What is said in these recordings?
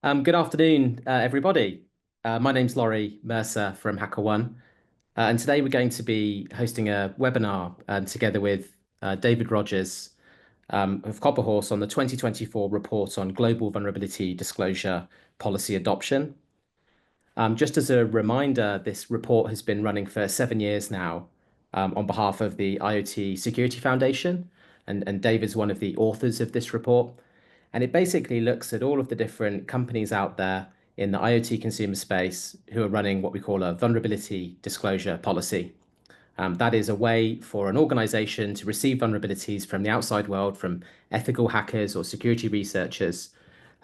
Good afternoon, everybody. My name's Laurie Mercer from HackerOne, and today we're going to be hosting a webinar together with David Rogers of Copperhorse on the 2024 report on global vulnerability disclosure policy adoption. Just as a reminder, this report has been running for 7 years now on behalf of the IoT Security Foundation, and David's one of the authors of this report. And it basically looks at all of the different companies out there in the IoT consumer space who are running what we call a vulnerability disclosure policy. That is a way for an organization to receive vulnerabilities from the outside world, from ethical hackers or security researchers,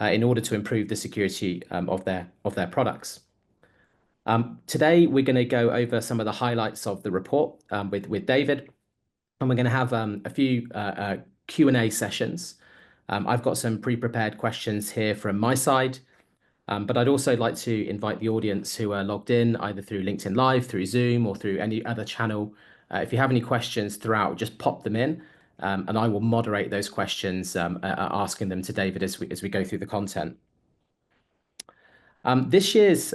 in order to improve the security of their products. Today, we're going to go over some of the highlights of the report with David, and we're going to have a few Q&A sessions. I've got some pre-prepared questions here from my side, but I'd also like to invite the audience who are logged in either through LinkedIn Live, through Zoom, or through any other channel. If you have any questions throughout, just pop them in, and I will moderate those questions, asking them to David as we go through the content. This year's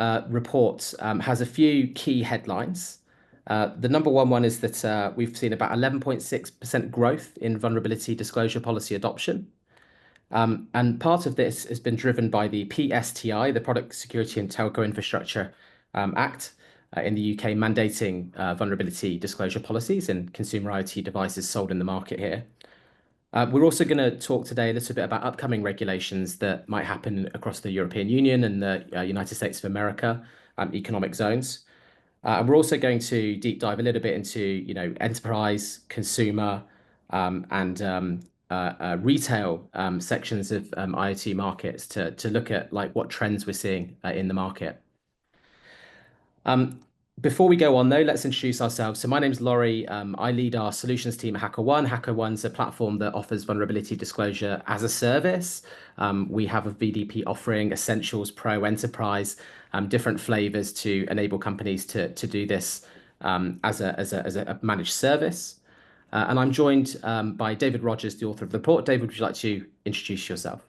report has a few key headlines. The number one is that we've seen about 11.6% growth in vulnerability disclosure policy adoption. And part of this has been driven by the PSTI, the Product Security and Telco Infrastructure Act in the UK, mandating vulnerability disclosure policies in consumer IoT devices sold in the market here. We're also going to talk today a little bit about upcoming regulations that might happen across the European Union and the United States of America economic zones. We're also going to deep dive a little bit into, enterprise, consumer, and retail sections of IoT markets to look at what trends we're seeing in the market. Before we go on, though, let's introduce ourselves. So my name's Laurie. I lead our solutions team at HackerOne. HackerOne's a platform that offers vulnerability disclosure as a service. We have a VDP offering, Essentials, Pro, Enterprise, different flavors to enable companies to do this as a managed service. And I'm joined by David Rogers, the author of the report. David, would you like to introduce yourself?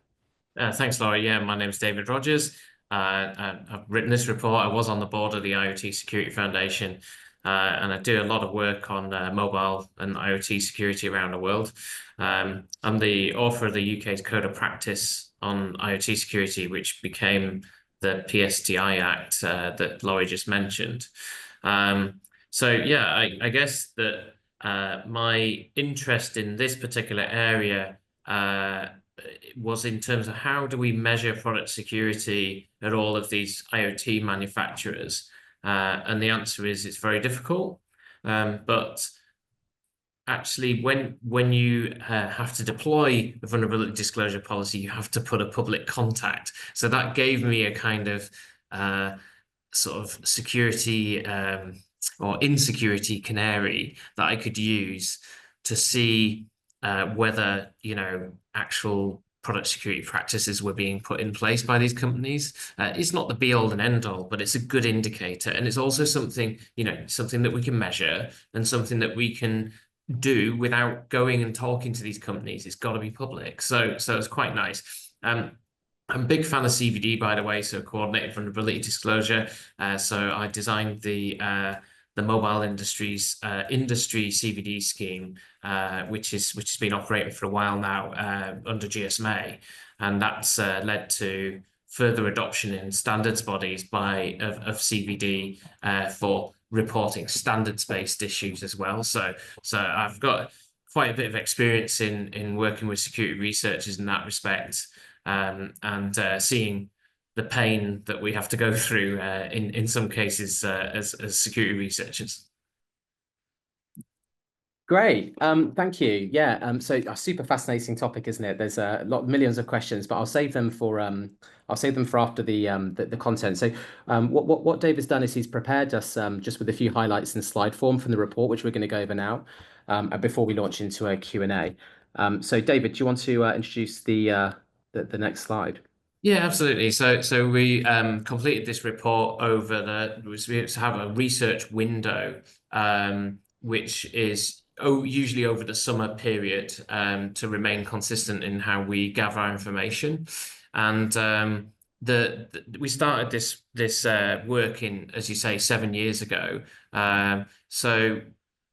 Thanks, Laurie. Yeah, my name's David Rogers. I've written this report. I was on the board of the IoT Security Foundation, and I do a lot of work on mobile and IoT security around the world. I'm the author of the UK's Code of Practice on IoT security, which became the PSTI Act that Laurie just mentioned. So yeah, I guess that my interest in this particular area was in terms of how do we measure product security at all of these IoT manufacturers? And the answer is it's very difficult. But actually, when you have to deploy a vulnerability disclosure policy, you have to put a public contact. So that gave me a kind of sort of security or insecurity canary that I could use to see whether, actual product security practices were being put in place by these companies. It's not the be all and end all, but it's a good indicator. And it's also something, something that we can measure and something that we can do without going and talking to these companies. It's got to be public. So it's quite nice. I'm a big fan of CVD, by the way, so coordinated vulnerability disclosure. So I designed the mobile industry's industry CVD scheme, which has been operating for a while now under GSMA, and that's led to further adoption in standards bodies of CVD for reporting standards-based issues as well. So I've got quite a bit of experience in working with security researchers in that respect, and seeing the pain that we have to go through in some cases as security researchers. Great. Thank you. Yeah. So a super fascinating topic, isn't it? There's millions of questions, but I'll save them for after the content. So what David's done is he's prepared us just with a few highlights in slide form from the report, which we're going to go over now, before we launch into a Q&A. So David, do you want to introduce the next slide? Yeah, absolutely. So we completed this report we have a research window, which is usually over the summer period, to remain consistent in how we gather our information. And we started this work in, as you say, 7 years ago. So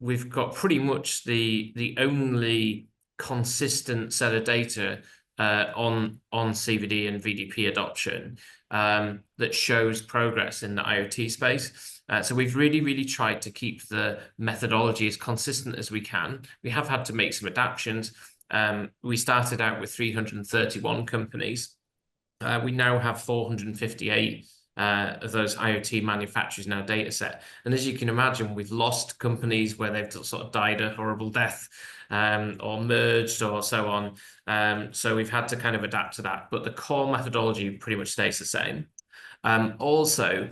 we've got pretty much the only consistent set of data on CVD and VDP adoption that shows progress in the IoT space. So we've really tried to keep the methodology as consistent as we can. We have had to make some adaptations. We started out with 331 companies. We now have 458 of those IoT manufacturers in our data set. And as you can imagine, we've lost companies where they've sort of died a horrible death or merged or so on. So we've had to kind of adapt to that. But the core methodology pretty much stays the same. Also,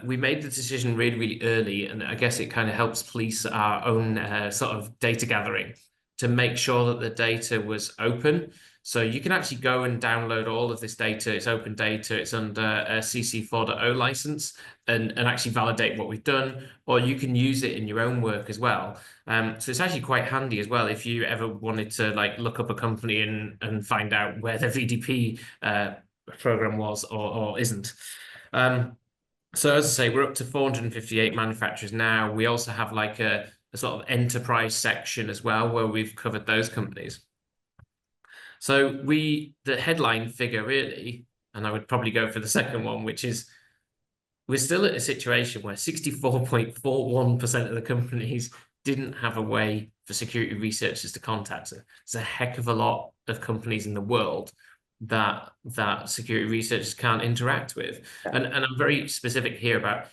we made the decision really early, and I guess it kind of helps police our own sort of data gathering to make sure that the data was open. So you can actually go and download all of this data. It's open data. It's under a CC 4.0 license and actually validate what we've done, or you can use it in your own work as well. So it's actually quite handy as well if you ever wanted to like look up a company and find out where their VDP program was or isn't. So as I say, we're up to 458 manufacturers now. We also have like a sort of enterprise section as well, where we've covered those companies. So the headline figure really, and I would probably go for the second one, which is we're still at a situation where 64.41% of the companies didn't have a way for security researchers to contact them. It's a heck of a lot of companies in the world that security researchers can't interact with. And I'm very specific here about,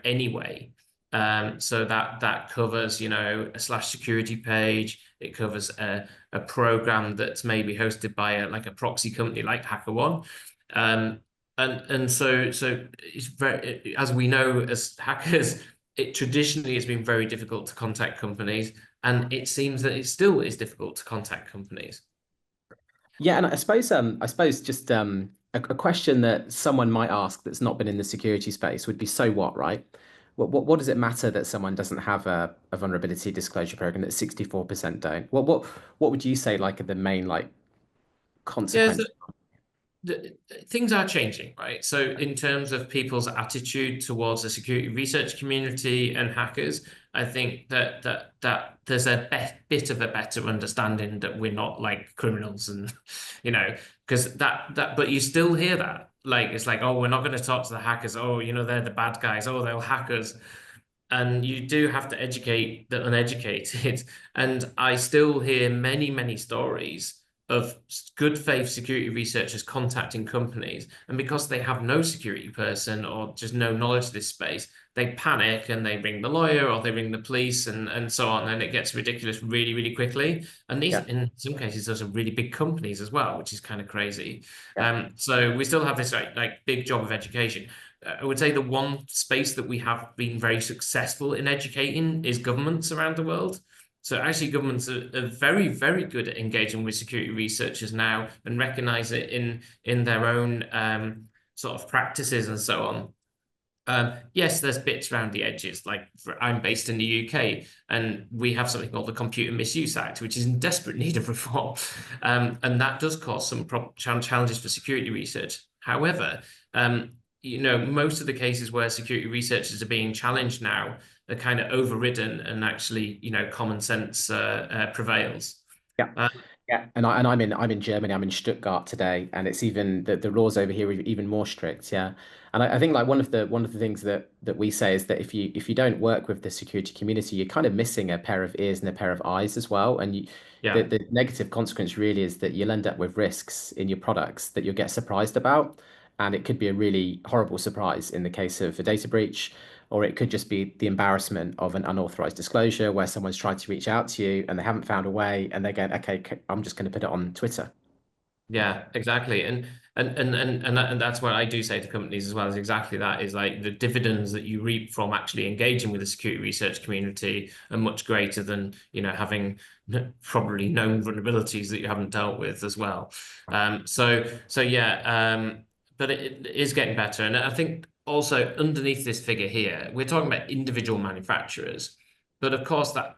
anyway. So that covers, a /security page. It covers a program that's maybe hosted by a proxy company like HackerOne. And so it's very, as we know as hackers, it traditionally has been very difficult to contact companies, and it seems that it still is difficult to contact companies. Yeah, and I suppose just a question that someone might ask that's not been in the security space would be, so what, right? What does it matter that someone doesn't have a vulnerability disclosure program that 64% don't? What would you say like are the main like Yeah, consequences? things are changing, right? So in terms of people's attitude towards the security research community and hackers, I think that there's a bit of a better understanding that we're not like criminals, and because but you still hear that. Like it's like, oh, we're not going to talk to the hackers. Oh, they're the bad guys. Oh, they're hackers. And you do have to educate the uneducated. And I still hear many stories of good faith security researchers contacting companies. And because they have no security person or just no knowledge of this space, they panic and they ring the lawyer or they ring the police and so on. And it gets ridiculous really quickly. And these, Yeah, in some cases, those are really big companies as well, which is kind of crazy. yeah, So we still have this like big job of education. I would say the one space that we have been very successful in educating is governments around the world. So actually governments are very good at engaging with security researchers now and recognize it in their own sort of practices and so on. Yes, there's bits around the edges. Like I'm based in the UK, and we have something called the Computer Misuse Act, which is in desperate need of reform, and that does cause some challenges for security research. However, most of the cases where security researchers are being challenged now are kind of overridden, and actually, common sense prevails. yeah. Uh, Yeah, and I'm in Germany. I'm in Stuttgart today, and it's even the laws over here are even more strict. Yeah, and I think like one of the things that we say is that if you don't work with the security community, you're kind of missing a pair of ears and a pair of eyes as well. And yeah. the negative consequence really is that you'll end up with risks in your products that you'll get surprised about, and it could be a really horrible surprise in the case of a data breach, or it could just be the embarrassment of an unauthorized disclosure where someone's tried to reach out to you and they haven't found a way and they're going, okay, I'm just going to put it on Twitter. Yeah, exactly. And that's what I do say to companies as well, is exactly that, is like the dividends that you reap from actually engaging with the security research community are much greater than, having probably known vulnerabilities that you haven't dealt with as well. So yeah, but it is getting better. And I think also underneath this figure here, we're talking about individual manufacturers, but of course that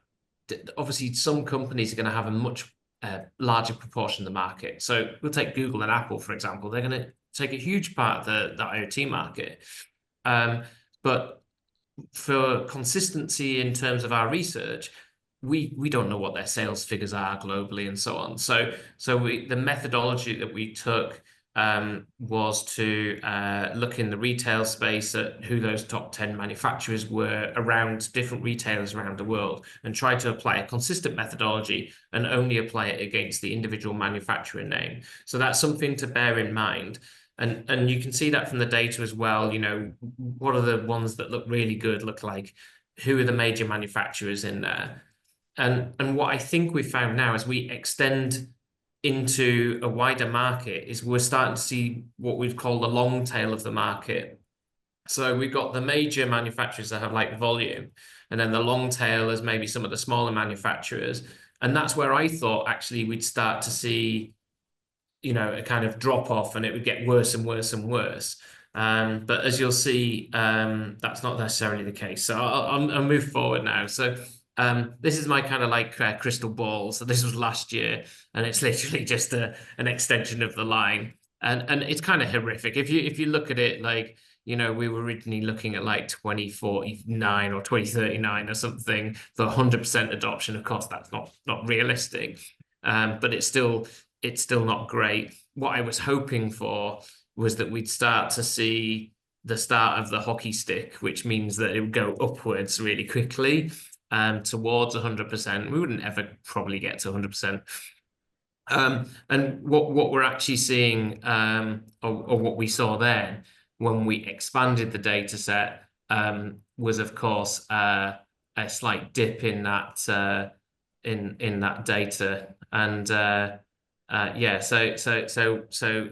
obviously some companies are going to have a much a larger proportion of the market. So we'll take Google and Apple, for example. They're going to take a huge part of the IoT market. But for consistency in terms of our research, we don't know what their sales figures are globally and so on. So the methodology that we took was to look in the retail space at who those top 10 manufacturers were around different retailers around the world, and try to apply a consistent methodology and only apply it against the individual manufacturer name. So that's something to bear in mind. And you can see that from the data as well. You know, what are the ones that look really good, look like? Who are the major manufacturers in there? And what I think we found now as we extend into a wider market is we're starting to see what we've called the long tail of the market. So we've got the major manufacturers that have like volume, and then the long tail is maybe some of the smaller manufacturers. And that's where I thought actually we'd start to see, you know, a kind of drop off, and it would get worse and worse and worse. But as you'll see, that's not necessarily the case. So I'll move forward now. So this is my kind of like crystal ball. So this was last year, and it's literally just an extension of the line. And it's kind of horrific. If you look at it, like, you know, we were originally looking at like 2049 or 2039 or something for 100% adoption. Of course, that's not realistic, but it's still not great. What I was hoping for was that we'd start to see the start of the hockey stick, which means that it would go upwards really quickly towards 100%. We wouldn't ever probably get to 100%. And what we're actually seeing, or what we saw then when we expanded the data set, was of course a slight dip in that in that data. And yeah, so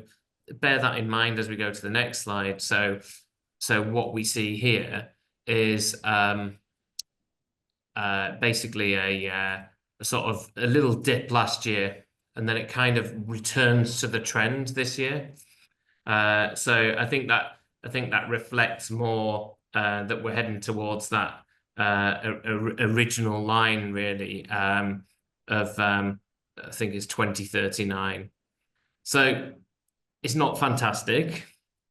bear that in mind as we go to the next slide. So what we see here is basically a sort of a little dip last year, and then it kind of returns to the trend this year. So I think that reflects more that we're heading towards that original line, really, of I think it's 2039. So it's not fantastic,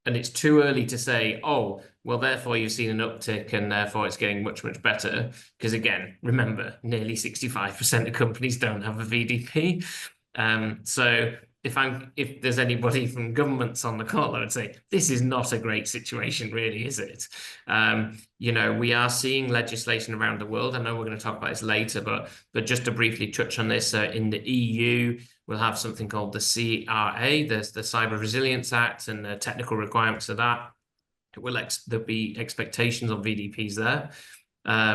and it's too early to say, oh, well, therefore you've seen an uptick and therefore it's getting much, much better. Because again, remember, nearly 65% of companies don't have a VDP. So if there's anybody from governments on the call, I would say this is not a great situation, really, is it? You know, we are seeing legislation around the world. I know we're going to talk about this later, but just to briefly touch on this, in the EU, we'll have something called the CRA. There's the Cyber Resilience Act and the technical requirements of that. There'll be expectations on VDPs there.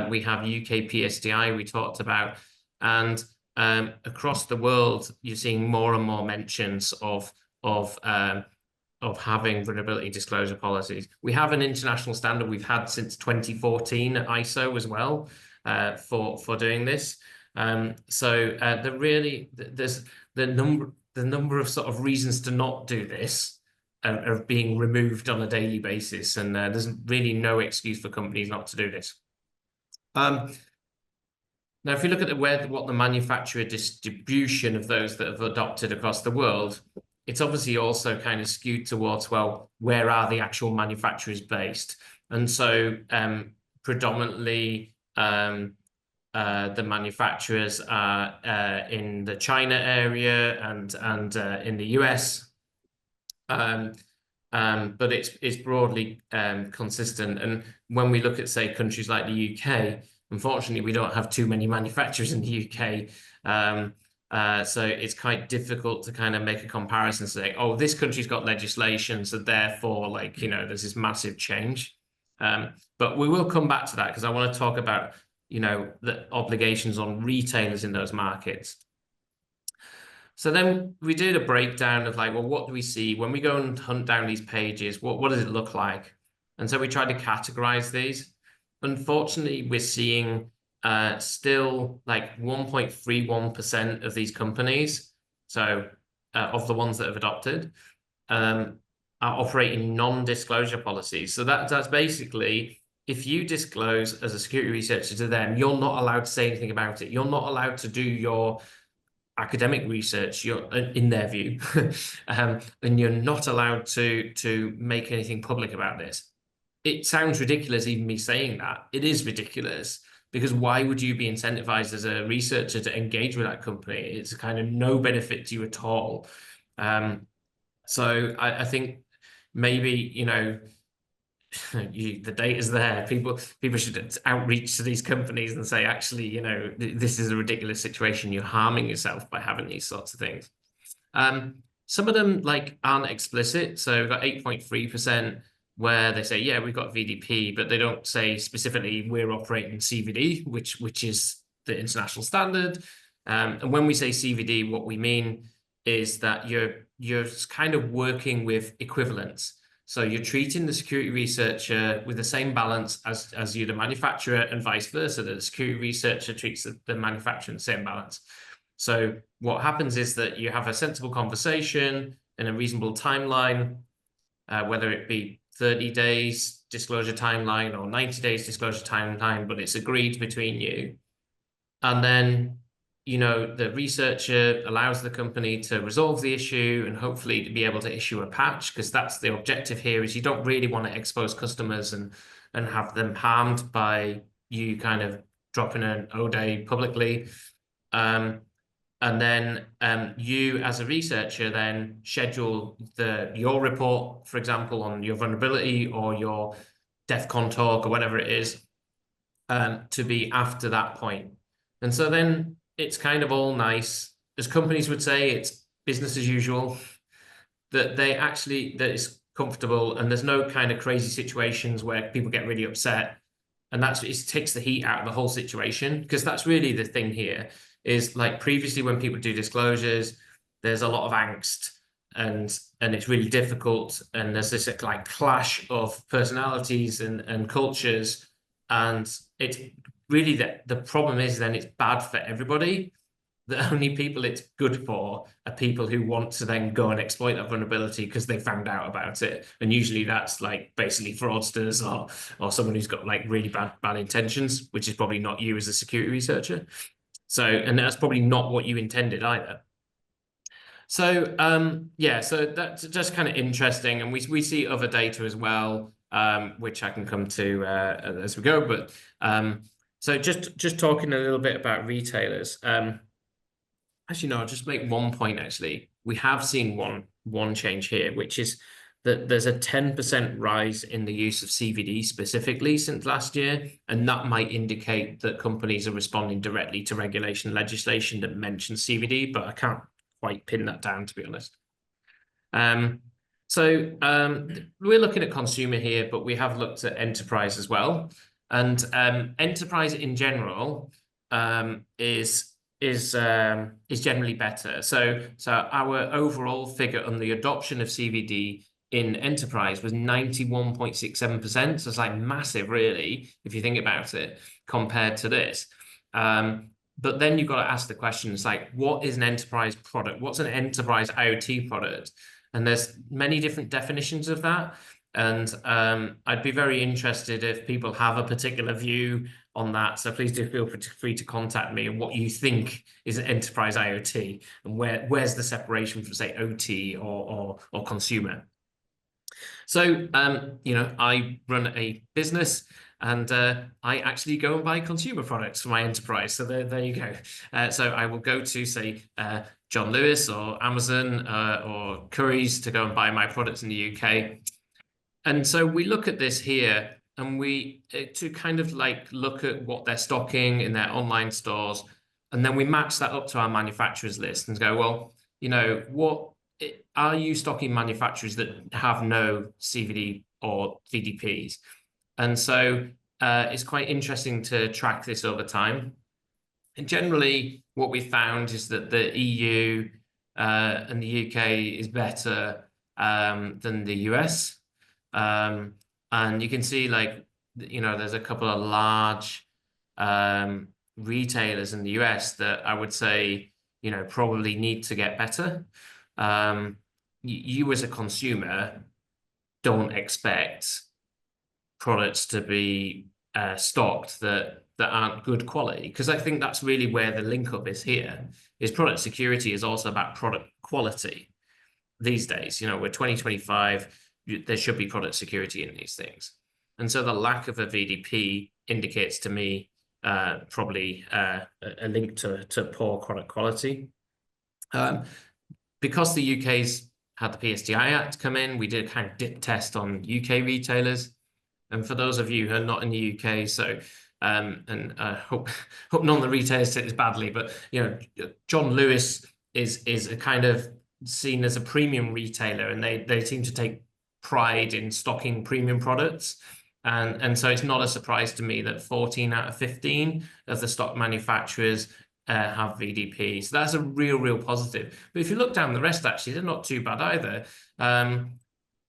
We have UK PSTI we talked about, and across the world, you're seeing more and more mentions of having vulnerability disclosure policies. We have an international standard we've had since 2014 at ISO as well, for doing this. So there's the number of sort of reasons to not do this are being removed on a daily basis, and there's really no excuse for companies not to do this. Now, if you look at what the manufacturer distribution of those that have adopted across the world, it's obviously also kind of skewed towards, well, where are the actual manufacturers based? And so predominantly the manufacturers are in the China area and in the US. But it's broadly consistent. And when we look at, say, countries like the UK, unfortunately, we don't have too many manufacturers in the UK. So it's quite difficult to kind of make a comparison and say, oh, this country's got legislation, so therefore, like, you know, there's this massive change. But we will come back to that because I want to talk about, you know, the obligations on retailers in those markets. So then we did a breakdown of like, well, what do we see when we go and hunt down these pages? What does it look like? And so we tried to categorize these. Unfortunately, we're seeing still like 1.31% of these companies, so of the ones that have adopted, are operating non-disclosure policies. So that's basically, if you disclose as a security researcher to them, you're not allowed to say anything about it. You're not allowed to do your academic research, you're in their view, and you're not allowed to make anything public about this. It sounds ridiculous, even me saying that. It is ridiculous, because why would you be incentivized as a researcher to engage with that company? It's kind of no benefit to you at all. So I think maybe, the data's there. People should outreach to these companies and say, actually, this is a ridiculous situation. You're harming yourself by having these sorts of things. Some of them aren't explicit. So we've got 8.3% where they say, yeah, we've got VDP, but they don't say specifically we're operating CVD, which is the international standard. And when we say CVD, what we mean is that you're kind of working with equivalents. So you're treating the security researcher with the same balance as you, the manufacturer, and vice versa. That the security researcher treats the manufacturer in the same balance. So what happens is that you have a sensible conversation in a reasonable timeline, whether it be 30 days disclosure timeline or 90 days disclosure timeline, but it's agreed between you. And then, the researcher allows the company to resolve the issue and hopefully to be able to issue a patch, because that's the objective here. Is you don't really want to expose customers and have them harmed by you kind of dropping an O-Day publicly. And then you, as a researcher, then schedule your report, for example, on your vulnerability or your DEF CON talk or whatever it is, to be after that point. And so then it's kind of all nice. As companies would say, it's business as usual, that it's comfortable and there's no kind of crazy situations where people get really upset. And it takes the heat out of the whole situation, because that's really the thing here. Is like previously when people do disclosures, there's a lot of angst and it's really difficult, and there's this clash of personalities and cultures, and it's really the problem is then it's bad for everybody. The only people it's good for are people who want to then go and exploit that vulnerability because they found out about it, and usually that's basically fraudsters or someone who's got really bad intentions, which is probably not you as a security researcher. So, and that's probably not what you intended either. So, yeah, so that's just kind of interesting. And we see other data as well, which I can come to as we go. But so just talking a little bit about retailers. Actually, no, I'll just make one point, actually. We have seen one change here, which is that there's a 10% rise in the use of CVD specifically since last year, and that might indicate that companies are responding directly to regulation legislation that mentions CVD, but I can't quite pin that down, to be honest. So we're looking at consumer here, but we have looked at enterprise as well. And enterprise in general is generally better. So our overall figure on the adoption of CVD in enterprise was 91.67%. So it's massive, really, if you think about it, compared to this. But then you've got to ask the questions what is an enterprise product? What's an enterprise IoT product? And there's many different definitions of that. And I'd be very interested if people have a particular view on that. So please do feel free to contact me and what you think is an enterprise IoT and where's the separation from, say, OT or consumer. So, I run a business and I actually go and buy consumer products for my enterprise. So there you go. So I will go to, say, John Lewis or Amazon or Currys to go and buy my products in the UK. And so we look at this here and we to kind of look at what they're stocking in their online stores. And then we match that up to our manufacturers list and go, well, what are you stocking manufacturers that have no CVD or VDPs? And so it's quite interesting to track this over time. And generally, what we found is that the EU and the UK is better than the US. And you can see there's a couple of large retailers in the US that I would say, probably need to get better. You as a consumer don't expect products to be stocked that that aren't good quality, because I think that's really where the link up is here, is product security is also about product quality these days. You know, we're 2025, there should be product security in these things. And so the lack of a VDP indicates to me probably a link to poor product quality. Because the UK's had the PSTI Act come in, we did a kind of dip test on UK retailers. And for those of you who are not in the UK, so and I hope none of the retailers take this badly, but you know, John Lewis is a kind of seen as a premium retailer, and they seem to take pride in stocking premium products. And so it's not a surprise to me that 14 out of 15 of the stock manufacturers have VDP. So that's a real positive. But if you look down the rest, actually, they're not too bad either.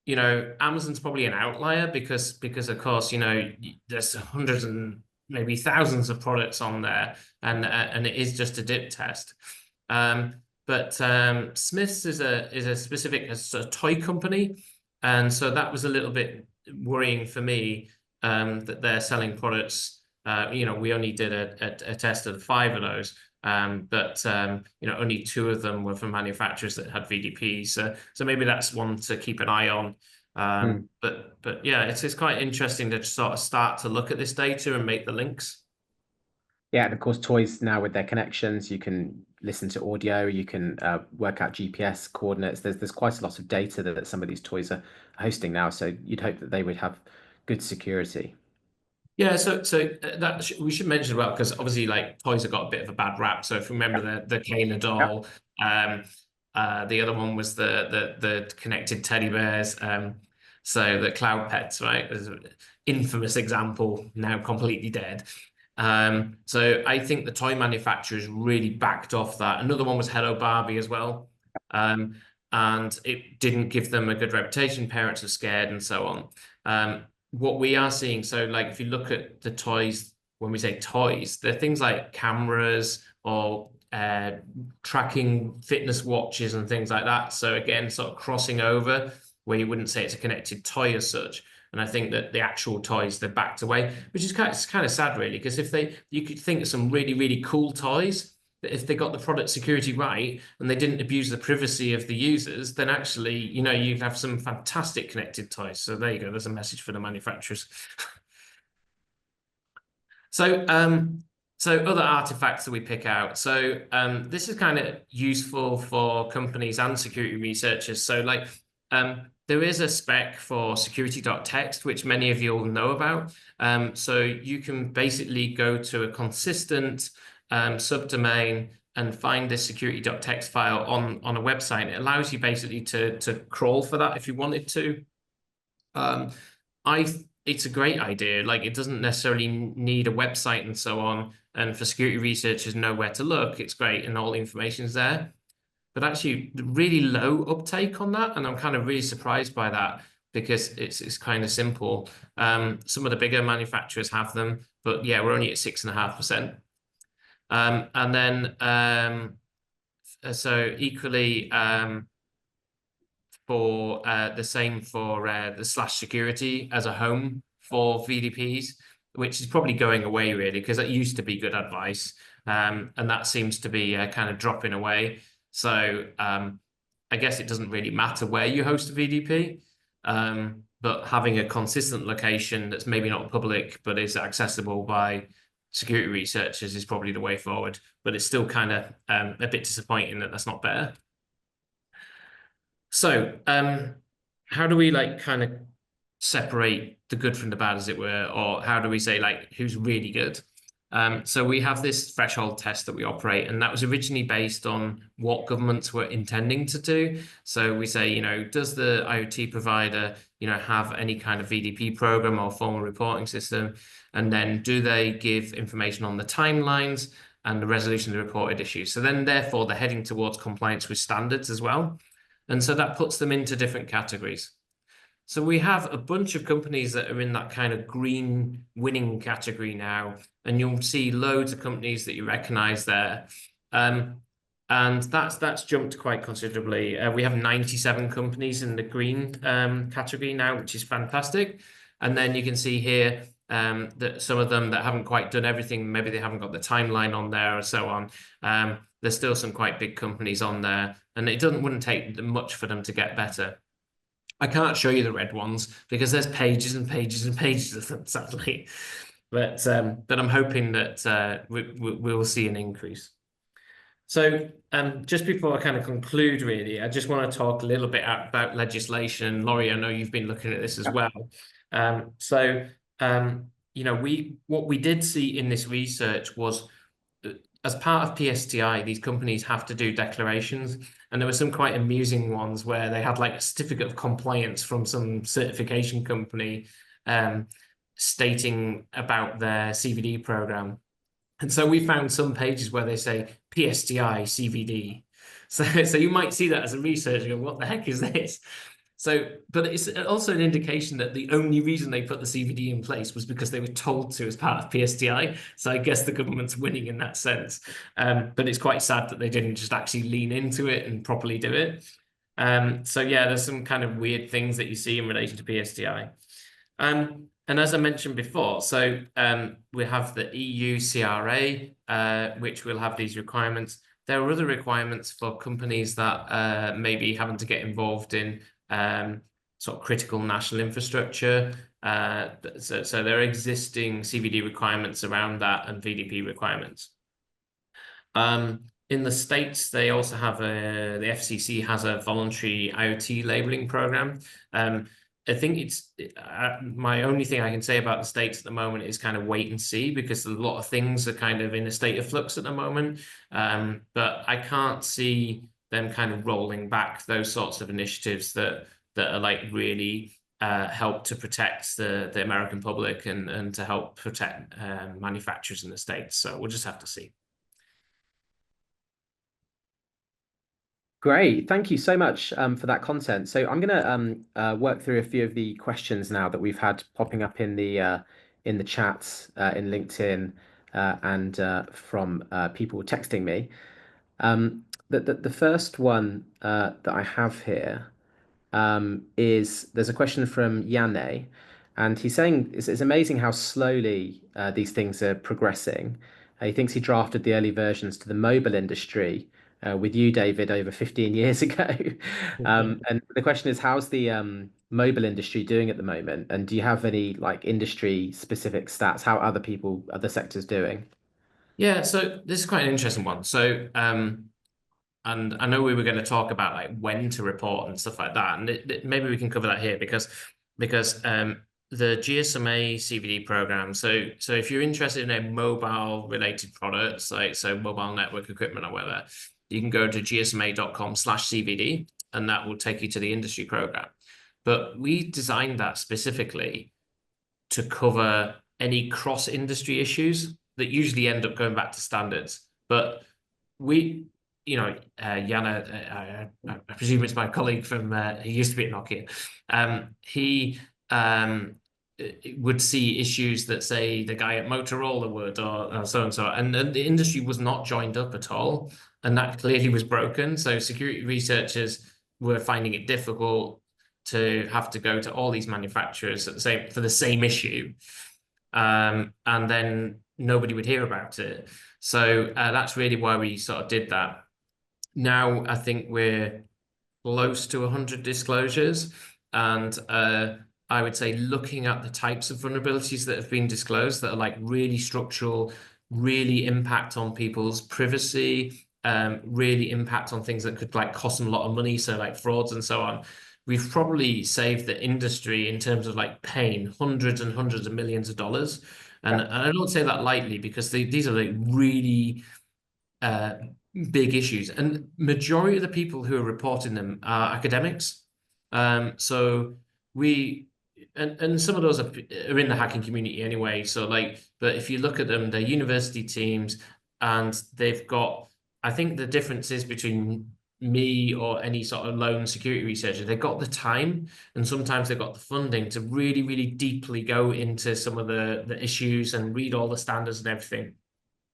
You know, Amazon's probably an outlier because of course, you know, there's hundreds and maybe thousands of products on there, and it is just a dip test. But Smith's is a specific a toy company, and so that was a little bit worrying for me that they're selling products. You know, we only did a test of 5 of those, but you know, only 2 of them were from manufacturers that had VDP. So maybe that's one to keep an eye on. But yeah, it's quite interesting to sort of start to look at this data and make the links. Yeah, and of course, toys now with their connections, you can listen to audio, you can work out GPS coordinates. There's quite a lot of data that some of these toys are hosting now, so you'd hope that they would have good security. Yeah, so that we should mention as well, because obviously, like, toys have got a bit of a bad rap. So if you remember the Kayla doll, the other one was the connected teddy bears. So the Cloud Pets, right, is an infamous example, now completely dead. So I think the toy manufacturers really backed off that. Another one was Hello Barbie as well. And it didn't give them a good reputation. Parents are scared and so on. What we are seeing, so like if you look at the toys, when we say toys, they're things like cameras or tracking fitness watches and things like that. So again, sort of crossing over where you wouldn't say it's a connected toy as such. And I think that the actual toys, they're backed away, which is kind of sad, really, because you could think of some really cool toys that if they got the product security right and they didn't abuse the privacy of the users, then actually, you know, you'd have some fantastic connected toys. So there you go. There's a message for the manufacturers. So other artifacts that we pick out. So this is kind of useful for companies and security researchers. So like there is a spec for security.txt, which many of you all know about. So you can basically go to a consistent subdomain and find this security.txt file on a website. It allows you basically to crawl for that if you wanted to. It's a great idea. Like, it doesn't necessarily need a website and so on. And for security researchers know where to look, it's great and all the information's there. But actually, really low uptake on that, and I'm kind of really surprised by that because it's kind of simple. Some of the bigger manufacturers have them, but yeah, we're only at 6.5%. And then so equally for the same for the /security as a home for VDPs, which is probably going away really because it used to be good advice, and that seems to be kind of dropping away. So I guess it doesn't really matter where you host a VDP, but having a consistent location that's maybe not public but is accessible by security researchers is probably the way forward. But it's still kind of a bit disappointing that that's not better. So how do we like kind of separate the good from the bad, as it were, or how do we say like who's really good? So we have this threshold test that we operate, and that was originally based on what governments were intending to do. So we say, you know, does the IoT provider, you know, have any kind of VDP program or formal reporting system? And then do they give information on the timelines and the resolution of the reported issues? So then therefore they're heading towards compliance with standards as well. And so that puts them into different categories. So we have a bunch of companies that are in that kind of green winning category now, and you'll see loads of companies that you recognize there. And that's jumped quite considerably. We have 97 companies in the green category now, which is fantastic. And then you can see here that some of them that haven't quite done everything, maybe they haven't got the timeline on there or so on. There's still some quite big companies on there, and wouldn't take much for them to get better. I can't show you the red ones because there's pages and pages and pages of them, sadly. But I'm hoping that we will see an increase. So just before I kind of conclude, really, I just want to talk a little bit about legislation. Laurie, I know you've been looking at this as well. What we did see in this research was as part of PSTI, these companies have to do declarations, and there were some quite amusing ones where they had like a certificate of compliance from some certification company stating about their CVD program. And so we found some pages where they say PSTI CVD. So you might see that as a researcher, go, what the heck is this? So, but it's also an indication that the only reason they put the CVD in place was because they were told to as part of PSTI. So I guess the government's winning in that sense. But it's quite sad that they didn't just actually lean into it and properly do it. So yeah, there's some kind of weird things that you see in relation to PSTI. And as I mentioned before, so we have the EU CRA, which will have these requirements. There are other requirements for companies that may be having to get involved in sort of critical national infrastructure. So there are existing CVD requirements around that and VDP requirements. In the States, they also have the FCC has a voluntary IoT labeling program. I think it's my only thing I can say about the States at the moment is kind of wait and see, because a lot of things are kind of in a state of flux at the moment. But I can't see them kind of rolling back those sorts of initiatives that are like really help to protect the American public and to help protect manufacturers in the States. So we'll just have to see. Great. Thank you so much for that content. So I'm going to work through a few of the questions now that we've had popping up in the chats in LinkedIn and from people texting me. The first one that I have here is there's a question from Yanne, and he's saying it's amazing how slowly these things are progressing. He thinks he drafted the early versions to the mobile industry with you, David, over 15 years ago. And the question is, how's the mobile industry doing at the moment? And do you have any like industry specific stats? How are other sectors doing? Yeah, so this is quite an interesting one. So and I know we were going to talk about like when to report and stuff like that, and maybe we can cover that here because the GSMA CVD program. So if you're interested in a mobile related products, like so mobile network equipment or whatever, you can go to gsma.com/CVD, and that will take you to the industry program. But we designed that specifically to cover any cross-industry issues that usually end up going back to standards. But we, Yana, I presume it's my colleague from, he used to be at Nokia. He would see issues that, say, the guy at Motorola would, or so and so, and the industry was not joined up at all, and that clearly was broken. So security researchers were finding it difficult to have to go to all these manufacturers for the same issue, and then nobody would hear about it. So that's really why we sort of did that. Now I think we're close to 100 disclosures, and I would say looking at the types of vulnerabilities that have been disclosed that are like really structural, really impact on people's privacy, really impact on things that could like cost them a lot of money, so like frauds and so on. We've probably saved the industry in terms of like pain, hundreds and hundreds of millions of dollars. And I don't say that lightly because these are like really big issues. And majority of the people who are reporting them are academics. So and some of those are in the hacking community anyway. So like, but if you look at them, they're university teams, and they've got, I think the difference is between me or any sort of lone security researcher, they've got the time and sometimes they've got the funding to really, really deeply go into some of the issues and read all the standards and everything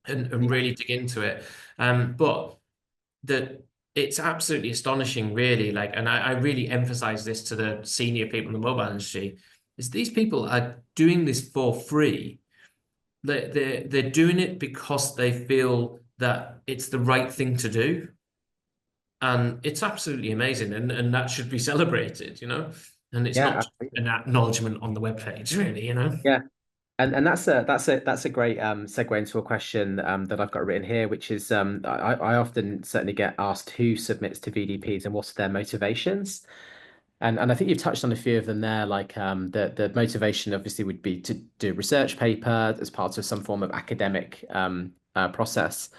and really dig into it. But it's absolutely astonishing, really. Like, and I really emphasize this to the senior people in the mobile industry. is these people are doing this for free. They're doing it because they feel that it's the right thing to do. And it's absolutely amazing, and that should be celebrated, you know? And it's Yeah, not just absolutely. an acknowledgement on the webpage, really, you know? Yeah. And that's a great segue into a question that I've got written here, which is I often certainly get asked who submits to VDPs and what's their motivations. And I think you've touched on a few of them there, like the motivation obviously would be to do a research paper as part of some form of academic process.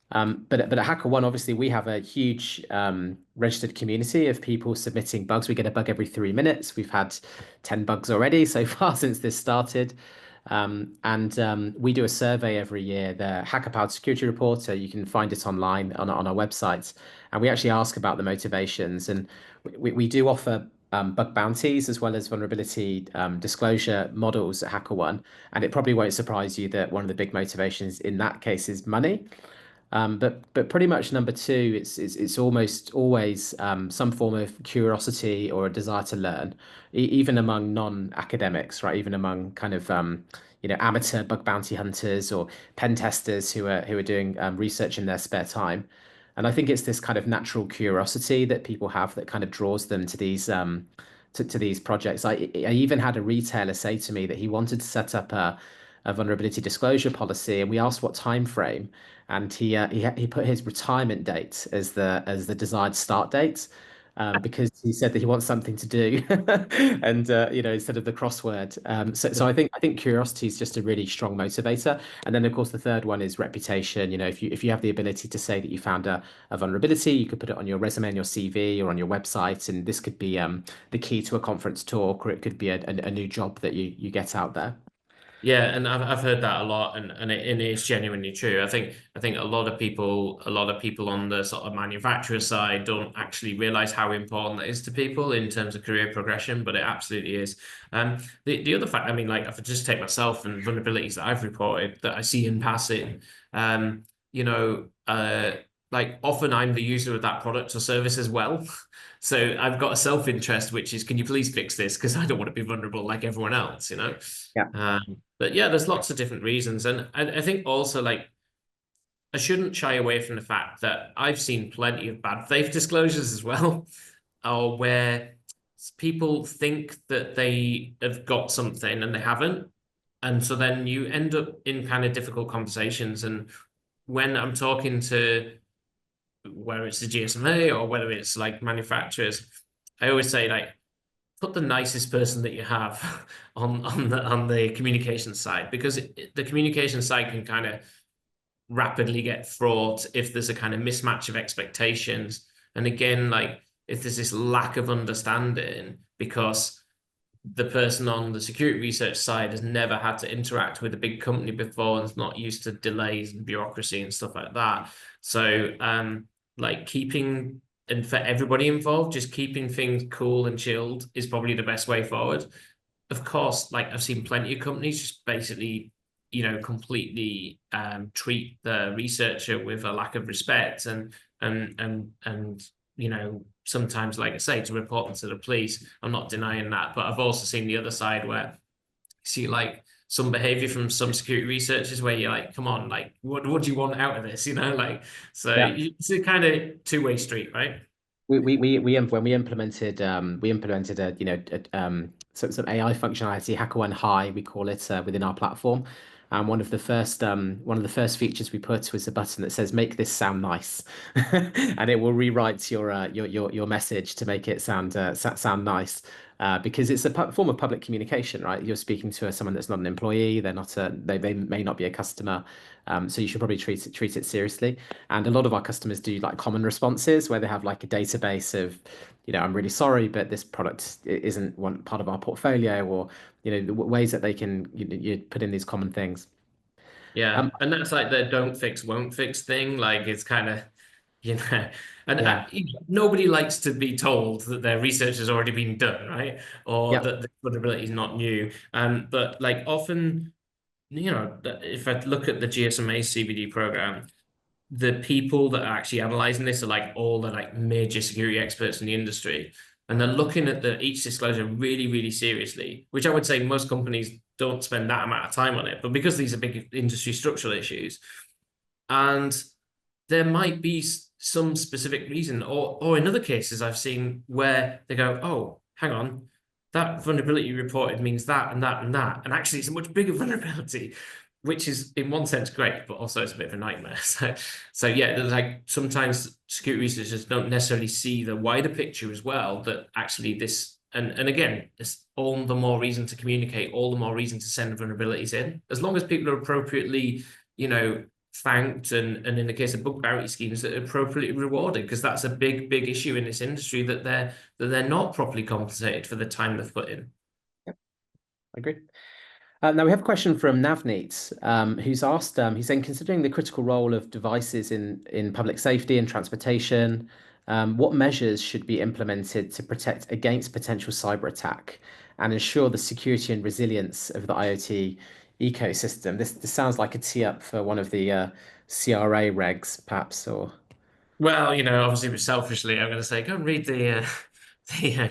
But at HackerOne, obviously, we have a huge registered community of people submitting bugs. We get a bug every 3 minutes. We've had 10 bugs already so far since this started. And we do a survey every year, the Hacker-Powered Security Report. So you can find it online on our website. And we actually ask about the motivations. And we do offer bug bounties as well as vulnerability disclosure models at HackerOne. And it probably won't surprise you that one of the big motivations in that case is money. But pretty much number two, it's almost always some form of curiosity or a desire to learn, even among non-academics, right? Even among kind of amateur bug bounty hunters or pen testers who are doing research in their spare time. And I think it's this kind of natural curiosity that people have that kind of draws them to these to these projects. I even had a retailer say to me that he wanted to set up a vulnerability disclosure policy, and we asked what time frame, and he put his retirement date as the desired start date. Because he said that he wants something to do, and instead of the crossword. So I think curiosity is just a really strong motivator. And then of course the third one is reputation. If you have the ability to say that you found a vulnerability, you could put it on your resume, on your CV, or on your website, and this could be the key to a conference talk, or it could be a new job that you get out there. Yeah, and I've heard that a lot, and it's genuinely true. I think a lot of people on the sort of manufacturer side don't actually realize how important that is to people in terms of career progression, but it absolutely is. The other fact, I mean, like if I just take myself and vulnerabilities that I've reported that I see in passing, um, you know, like often I'm the user of that product or service as well. So I've got a self-interest, which is, can you please fix this? Because I don't want to be vulnerable like everyone else, you know? Yeah. But yeah, there's lots of different reasons. And I think also like I shouldn't shy away from the fact that I've seen plenty of bad faith disclosures as well, or where people think that they have got something and they haven't. And so then you end up in kind of difficult conversations. And when I'm talking to whether it's the GSMA or whether it's like manufacturers, I always say like put the nicest person that you have on the communication side, because the communication side can kind of rapidly get fraught if there's a kind of mismatch of expectations. And again, like if there's this lack of understanding because the person on the security research side has never had to interact with a big company before and is not used to delays and bureaucracy and stuff like that. So, like keeping and for everybody involved, just keeping things cool and chilled is probably the best way forward. Of course, like I've seen plenty of companies just basically, completely treat the researcher with a lack of respect and sometimes, like I say, to report them to the police. I'm not denying that, but I've also seen the other side where you see like some behavior from some security researchers where you're like, come on, like what do you want out of this? Like so Yeah. it's a kind of two-way street, right? When we implemented some AI functionality, HackerOne High we call it within our platform. And one of the first features we put was a button that says "Make this sound nice," and it will rewrite your message to make it sound nice. Because it's a form of public communication, right? You're speaking to someone that's not an employee, they may not be a customer, so you should probably treat it seriously. And a lot of our customers do like common responses where they have like a database of, I'm really sorry, but this product isn't one part of our portfolio, or the ways that they can you put in these common things. Yeah, Um, and that's like the don't fix, won't fix thing. Like it's kind of, you know, and yeah, nobody likes to be told that their research has already been done, right? Or yeah, that the vulnerability is not new. But like often, if I look at the GSMA CBD program, the people that are actually analyzing this are like all the like major security experts in the industry. and they're looking at each disclosure really, really seriously, which I would say most companies don't spend that amount of time on it. But because these are big industry structural issues, and there might be some specific reason, or in other cases I've seen where they go, oh, hang on, that vulnerability reported means that and that and that, and actually it's a much bigger vulnerability, which is in one sense great, but also it's a bit of a nightmare. So yeah, like sometimes security researchers don't necessarily see the wider picture as well, that actually this, and again, it's all the more reason to communicate, all the more reason to send vulnerabilities in, as long as people are appropriately, thanked, and in the case of bug bounty schemes, that are appropriately rewarded, because that's a big issue in this industry, that they're not properly compensated for the time they've put in. Yep, I agree. Now we have a question from Navneet, who's asked, he's saying, considering the critical role of devices in public safety and transportation, what measures should be implemented to protect against potential cyber attack and ensure the security and resilience of the IoT ecosystem? This sounds like a tee up for one of the CRA regs, perhaps, or Well, obviously, but selfishly, I'm going to say go and read the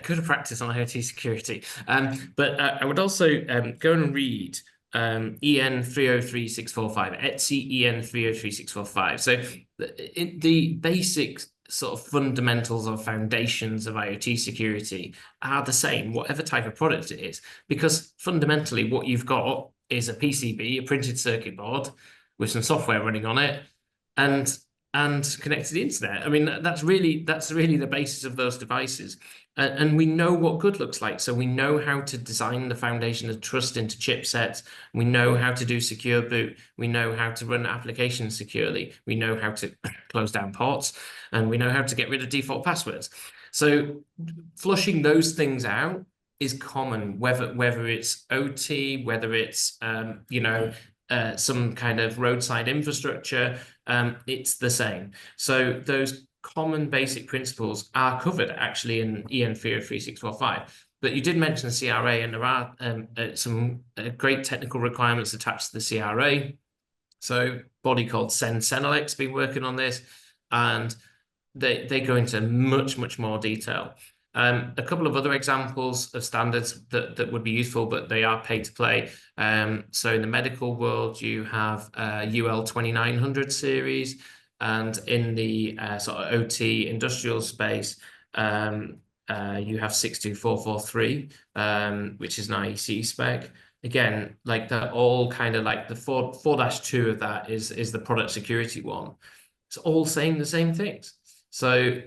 code of practice on IoT security. But I would also go and read EN 303645, ETSI EN 303645. So the basic sort of fundamentals or foundations of IoT security are the same, whatever type of product it is, because fundamentally what you've got is a PCB, a printed circuit board with some software running on it, and connect to the internet. I mean, that's really the basis of those devices. And we know what good looks like. So we know how to design the foundation of trust into chipsets. We know how to do secure boot. We know how to run applications securely. We know how to close down ports, and we know how to get rid of default passwords. So flushing those things out is common, whether it's OT, whether it's some kind of roadside infrastructure, it's the same. So those common basic principles are covered actually in EN 303645. But you did mention the CRA, and there are some great technical requirements attached to the CRA. So body called Senelec been working on this, and they go into much more detail. A couple of other examples of standards that would be useful, but they are pay to play. So in the medical world, you have UL 2900 series, and in the sort of OT industrial space, you have 62443, which is an IEC spec. Again, like they're all kind of like the 4-2 of that is the product security one. It's all saying the same things. So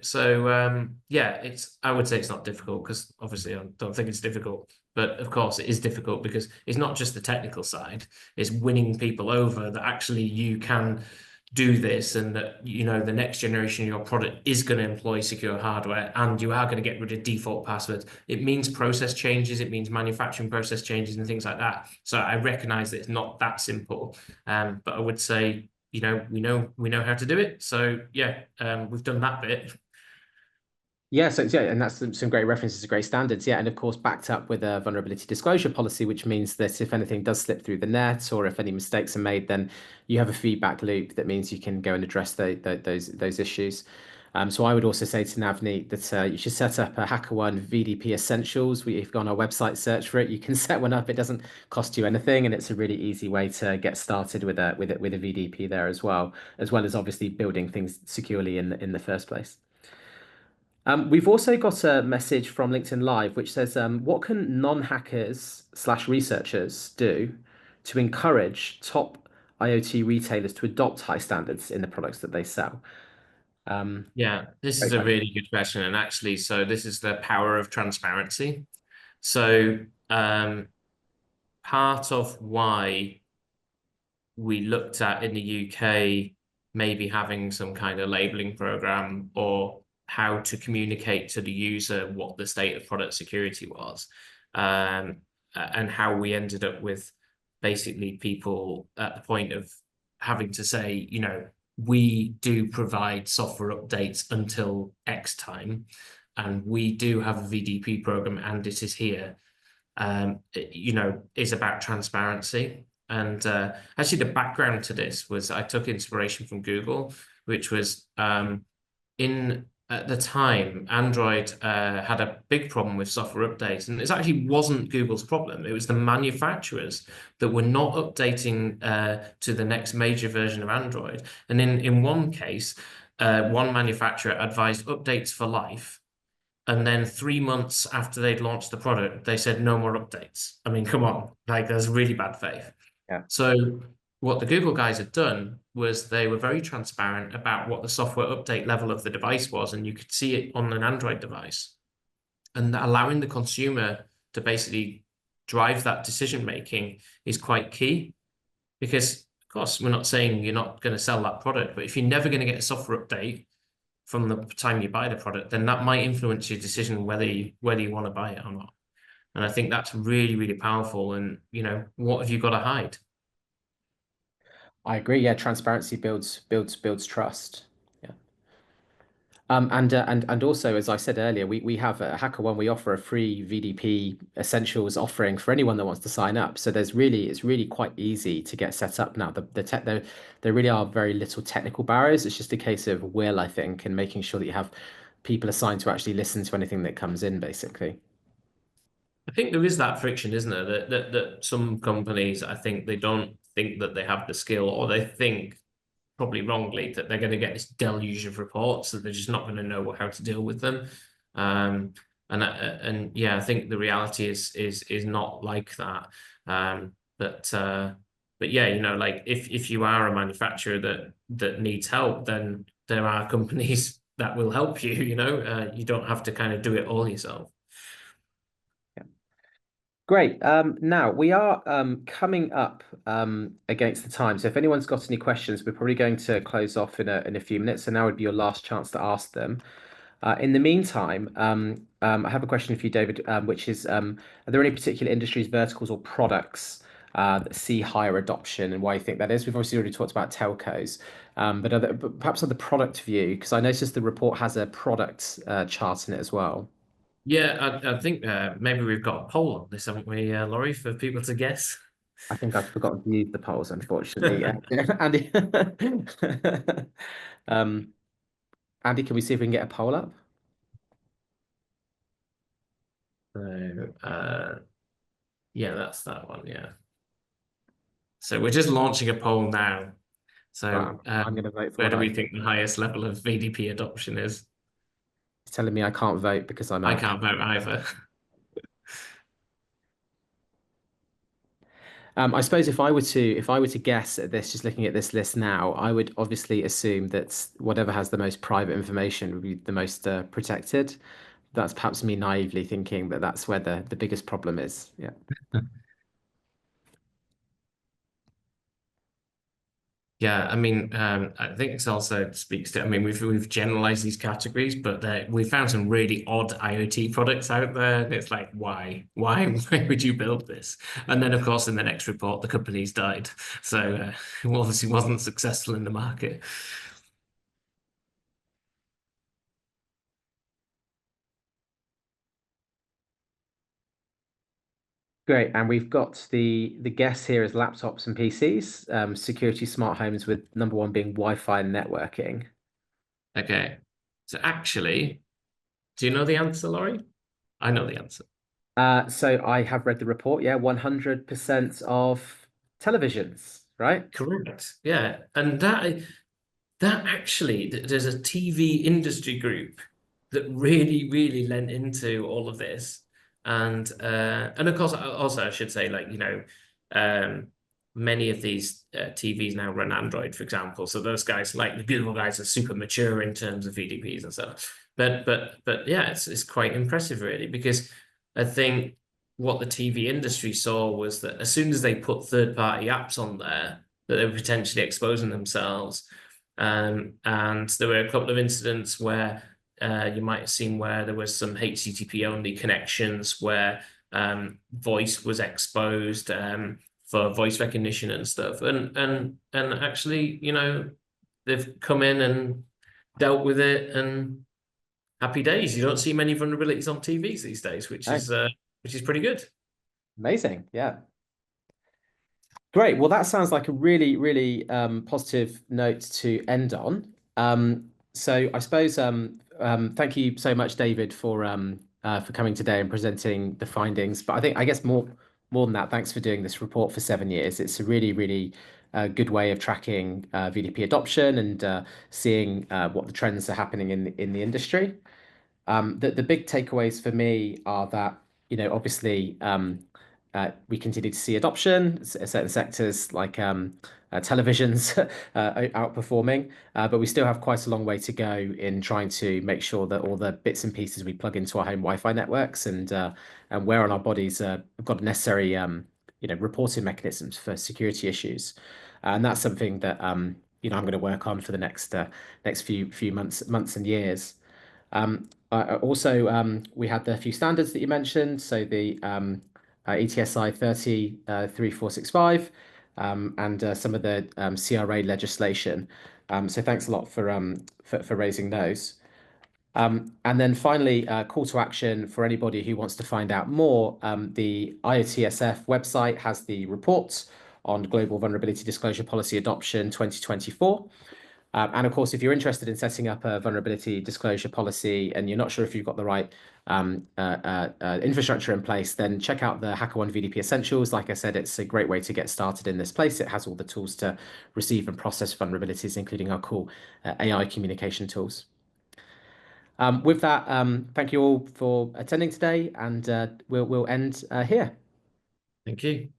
yeah, I would say it's not difficult, because obviously I don't think it's difficult, but of course it is difficult because it's not just the technical side, it's winning people over that actually you can do this, and that the next generation of your product is going to employ secure hardware, and you are going to get rid of default passwords. It means process changes, it means manufacturing process changes and things like that. So I recognize that it's not that simple, but I would say we know how to do it. So yeah, we've done that bit. yeah, so yeah, and that's some great references to great standards. Yeah, and of course backed up with a vulnerability disclosure policy, which means that if anything does slip through the net, or if any mistakes are made, then you have a feedback loop that means you can go and address those issues. So I would also say to Navneet that you should set up a HackerOne VDP Essentials. If you go on our website, search for it, you can set one up. It doesn't cost you anything, and it's a really easy way to get started with a VDP there as well as obviously building things securely in the first place. We've also got a message from LinkedIn Live which says, what can non-hackers/researchers do to encourage top IoT retailers to adopt high standards in the products that they sell? Yeah, this is Great a question. really good question. And actually, so this is the power of transparency. So part of why we looked at in the UK maybe having some kind of labeling program, or how to communicate to the user what the state of product security was, and how we ended up with basically people at the point of having to say, we do provide software updates until X time, and we do have a VDP program, and it is here, is about transparency. And actually, the background to this was I took inspiration from Google, which was in at the time, Android had a big problem with software updates, and it actually wasn't Google's problem. It was the manufacturers that were not updating to the next major version of Android. And in one case, one manufacturer advised updates for life, and then 3 months after they'd launched the product, they said no more updates. I mean, come on, like there's really bad faith. Yeah. So what the Google guys had done was they were very transparent about what the software update level of the device was, and you could see it on an Android device. And allowing the consumer to basically drive that decision making is quite key because, of course, we're not saying you're not going to sell that product, but if you're never going to get a software update from the time you buy the product, then that might influence your decision whether you want to buy it or not. And I think that's really, really powerful. And, what have you got to hide? I agree. Yeah, transparency builds trust. Yeah. And also, as I said earlier, we have at HackerOne, we offer a free VDP essentials offering for anyone that wants to sign up. So it's really quite easy to get set up now. There really are very little technical barriers. It's just a case of will, I think, and making sure that you have people assigned to actually listen to anything that comes in, basically. I think there is that friction, isn't there? That some companies, I think they don't think that they have the skill, or they think probably wrongly that they're going to get this deluge of reports that they're just not going to know how to deal with them. And yeah, I think the reality is not like that. But yeah, like if you are a manufacturer that needs help, then there are companies that will help you. You don't have to kind of do it all yourself. Great. Now we are coming up against the time. So if anyone's got any questions, we're probably going to close off in a few minutes. So now would be your last chance to ask them. In the meantime, I have a question for you, David, which is, are there any particular industries, verticals, or products that see higher adoption and why you think that is? We've obviously already talked about telcos, but perhaps on the product view, because I noticed the report has a product chart in it as well. Yeah, I think maybe we've got a poll on this, haven't we, Laurie, for people to guess? I think I've forgotten to use the polls, unfortunately. Andy, um, Andy, can we see if we can get a poll up? So, yeah, that's that one. Yeah. So we're just launching a poll now. So, Well, I'm going to vote for where what do I we think. think the highest level of VDP adoption is? It's telling me I can't vote because I'm I out. can't vote either. I suppose if I were to guess at this, just looking at this list now, I would obviously assume that whatever has the most private information would be the most protected. That's perhaps me naively thinking that that's where the biggest problem is. Yeah. Yeah, I mean, I think this also speaks to. I mean, we've generalized these categories, but we found some really odd IoT products out there, and it's like, why, why would you build this? And then, of course, in the next report, the company's died, so it obviously wasn't successful in the market. Great. And we've got the guess here is laptops and PCs, security smart homes with number one being Wi-Fi and networking. Okay, so actually, do you know the answer, Laurie? I know the answer. So I have read the report. Yeah, 100% of televisions, right? Correct. Yeah, and that actually, there's a TV industry group that really, really lent into all of this, and of course, also I should say, like um, many of these TVs now run Android, for example. So those guys, like the Google guys, are super mature in terms of VDPs and stuff. But yeah, it's quite impressive, really, because I think what the TV industry saw was that as soon as they put third-party apps on there, that they were potentially exposing themselves. And there were a couple of incidents where you might have seen where there was some HTTP only connections where voice was exposed for voice recognition and stuff. And actually, they've come in and dealt with it, and happy days. You don't see many vulnerabilities on TVs these days, Oh, which is pretty good. amazing. Yeah. Great. Well, that sounds like a really, really positive note to end on. So I suppose Thank you so much, David, for coming today and presenting the findings. But I guess more than that, thanks for doing this report for 7 years. It's a really good way of tracking VDP adoption and seeing what the trends are happening in the industry. The big takeaways for me are that, obviously, we continue to see adoption, certain sectors like televisions outperforming, but we still have quite a long way to go in trying to make sure that all the bits and pieces we plug into our home Wi-Fi networks and where on our bodies have got necessary reporting mechanisms for security issues. And that's something that I'm going to work on for the next few months and years. Also, we had the few standards that you mentioned, so the ETSI 303465 and some of the CRA legislation. So thanks a lot for raising those. And then finally, call to action for anybody who wants to find out more. The IOTSF website has the reports on Global Vulnerability Disclosure Policy Adoption 2024. And of course, if you're interested in setting up a vulnerability disclosure policy and you're not sure if you've got the right infrastructure in place, then check out the HackerOne VDP Essentials. Like I said, it's a great way to get started in this place. It has all the tools to receive and process vulnerabilities, including our cool AI communication tools. With that, thank you all for attending today, and we'll end here. Thank you.